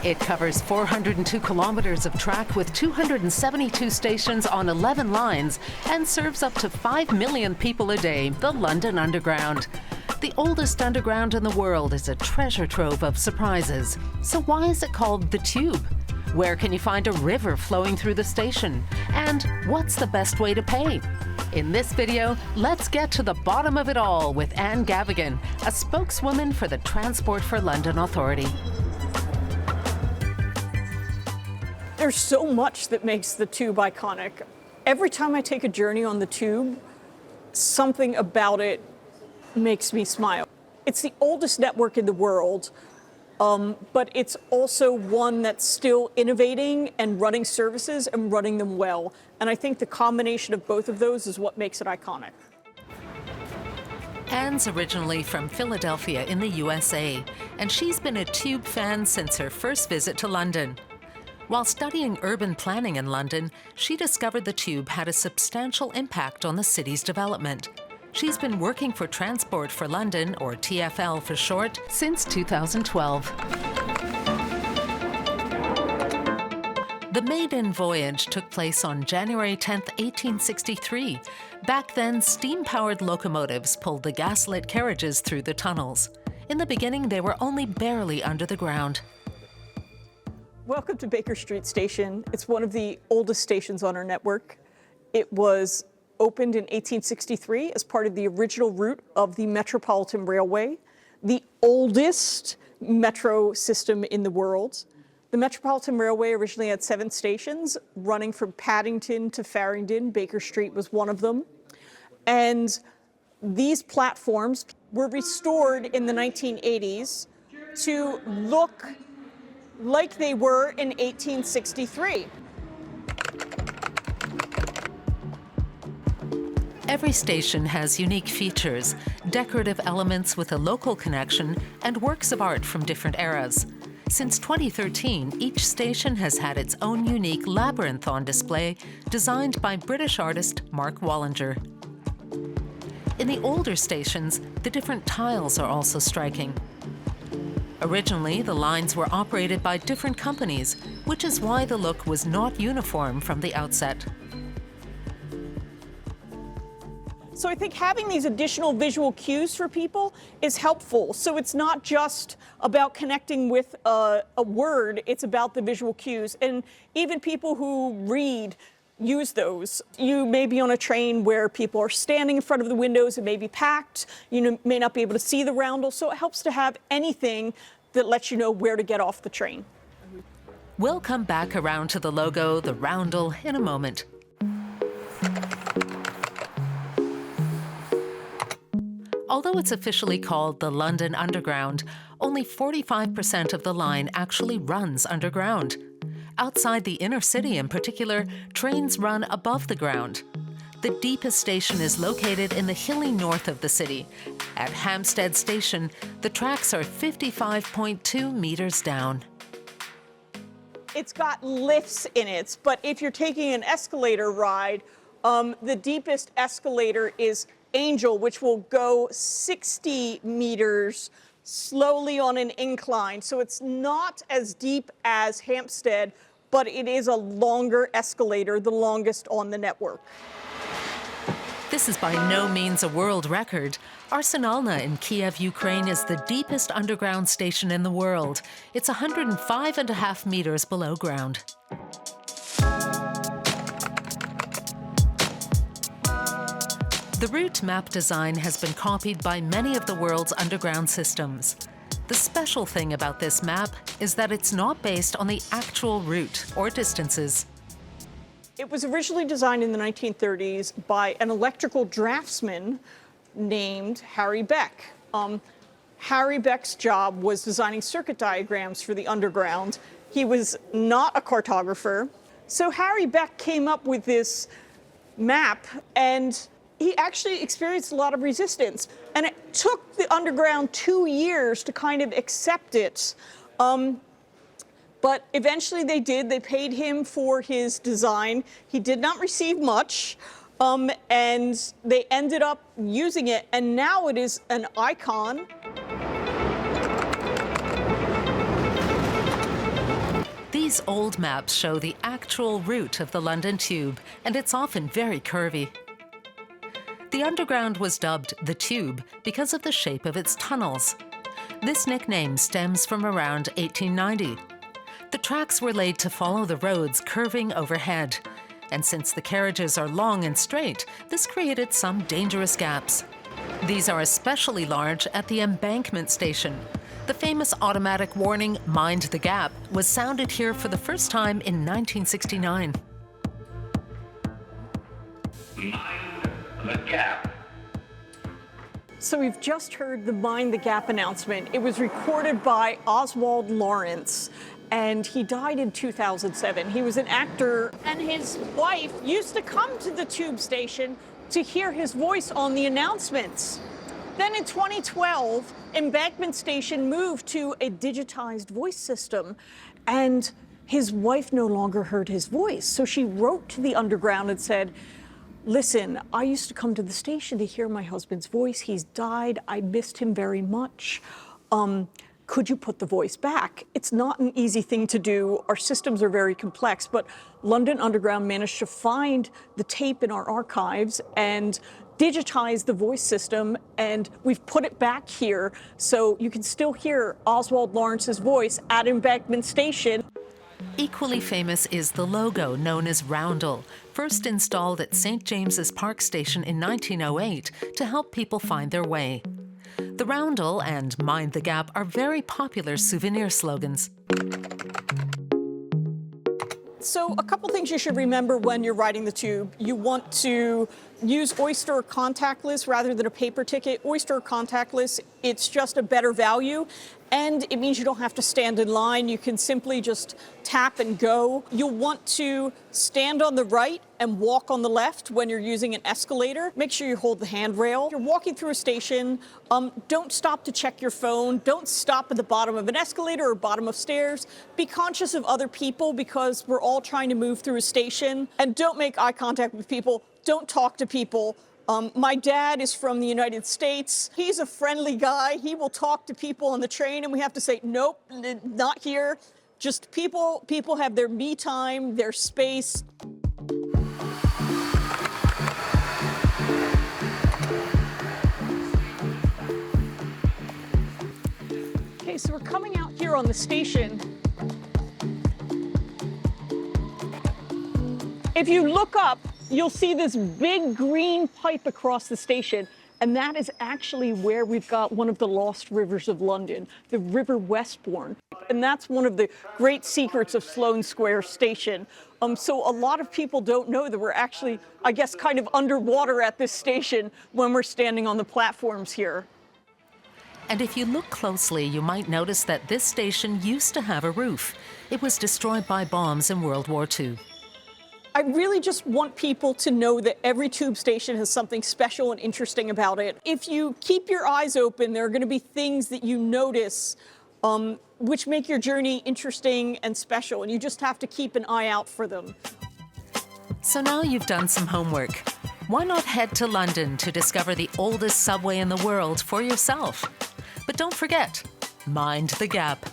It covers 402 kilometers of track with 272 stations on 11 lines and serves up to 5 million people a day, the London Underground. The oldest underground in the world is a treasure trove of surprises. So why is it called the Tube? Where can you find a river flowing through the station? And what's the best way to pay? In this video, let's get to the bottom of it all with Anne Gavigan, a spokeswoman for the Transport for London Authority. There's so much that makes the Tube iconic. Every time I take a journey on the Tube, something about it makes me smile. It's the oldest network in the world, but it's also one that's still innovating and running services and running them well. And I think the combination of both of those is what makes it iconic. Anne's originally from Philadelphia in the USA, and she's been a Tube fan since her first visit to London. While studying urban planning in London, she discovered the Tube had a substantial impact on the city's development. She's been working for Transport for London, or TfL for short, since 2012. The maiden voyage took place on January 10, 1863. Back then, steam-powered locomotives pulled the gas-lit carriages through the tunnels. In the beginning, they were only barely under the ground. Welcome to Baker Street Station. It's one of the oldest stations on our network. It was opened in 1863 as part of the original route of the Metropolitan Railway, the oldest metro system in the world. The Metropolitan Railway originally had 7 stations running from Paddington to Farringdon. Baker Street was one of them. And these platforms were restored in the 1980s to look like they were in 1863. Every station has unique features, decorative elements with a local connection, and works of art from different eras. Since 2013, each station has had its own unique labyrinth on display, designed by British artist Mark Wallinger. In the older stations, the different tiles are also striking. Originally, the lines were operated by different companies, which is why the look was not uniform from the outset. So I think having these additional visual cues for people is helpful. So it's not just about connecting with a word, it's about the visual cues. And even people who read use those. You may be on a train where people are standing in front of the windows, it may be packed, you may not be able to see the roundel, so it helps to have anything that lets you know where to get off the train. We'll come back around to the logo, the roundel, in a moment. Although it's officially called the London Underground, only 45% of the line actually runs underground. Outside the inner city in particular, trains run above the ground. The deepest station is located in the hilly north of the city. At Hampstead Station, the tracks are 55.2 meters down. It's got lifts in it, but if you're taking an escalator ride, the deepest escalator is Angel, which will go 60 meters slowly on an incline. So it's not as deep as Hampstead, but it is a longer escalator, the longest on the network. This is by no means a world record. Arsenalna in Kiev, Ukraine is the deepest underground station in the world. It's 105.5 meters below ground. The route map design has been copied by many of the world's underground systems. The special thing about this map is that it's not based on the actual route or distances. It was originally designed in the 1930s by an electrical draftsman named Harry Beck. Harry Beck's job was designing circuit diagrams for the underground. He was not a cartographer. So Harry Beck came up with this map, and he actually experienced a lot of resistance. And it took the underground 2 years to kind of accept it. But eventually they did. They paid him for his design. He did not receive much, and they ended up using it, and now it is an icon. These old maps show the actual route of the London Tube, and it's often very curvy. The Underground was dubbed the Tube because of the shape of its tunnels. This nickname stems from around 1890. The tracks were laid to follow the roads curving overhead, and since the carriages are long and straight, this created some dangerous gaps. These are especially large at the embankment station. The famous automatic warning, "Mind the gap," was sounded here for the first time in 1969. Mind the gap. So we've just heard the Mind the Gap announcement. It was recorded by Oswald Lawrence, and he died in 2007. He was an actor, and his wife used to come to the tube station to hear his voice on the announcements. Then in 2012, Embankment Station moved to a digitized voice system, and his wife no longer heard his voice. So she wrote to the Underground and said, "Listen, I used to come to the station to hear my husband's voice. He's died. I missed him very much. Could you put the voice back?" It's not an easy thing to do. Our systems are very complex, but London Underground managed to find the tape in our archives and digitize the voice system, and we've put it back here so you can still hear Oswald Lawrence's voice at Embankment Station. Equally famous is the logo known as Roundel, first installed at St. James's Park Station in 1908 to help people find their way. The Roundel and Mind the Gap are very popular souvenir slogans. So a couple things you should remember when you're riding the tube. You want to use Oyster or contactless rather than a paper ticket. Oyster or contactless, it's just a better value, and it means you don't have to stand in line. You can simply just tap and go. You'll want to stand on the right and walk on the left when you're using an escalator. Make sure you hold the handrail. If you're walking through a station, don't stop to check your phone. Don't stop at the bottom of an escalator or bottom of stairs. Be conscious of other people because we're all trying to move through a station. And don't make eye contact with people. Don't talk to people. My dad is from the United States. He's a friendly guy. He will talk to people on the train, and we have to say, nope, not here. Just people have their me time, their space. Okay, so we're coming out here on the station. If you look up, you'll see this big green pipe across the station, and that is actually where we've got one of the lost rivers of London, the River Westbourne. And that's one of the great secrets of Sloane Square Station. So a lot of people don't know that we're actually, I guess, kind of underwater at this station when we're standing on the platforms here. And if you look closely, you might notice that this station used to have a roof. It was destroyed by bombs in World War II. I really just want people to know that every tube station has something special and interesting about it. If you keep your eyes open, there are going to be things that you notice which make your journey interesting and special, and you just have to keep an eye out for them. So now you've done some homework. Why not head to London to discover the oldest subway in the world for yourself? But don't forget, mind the gap.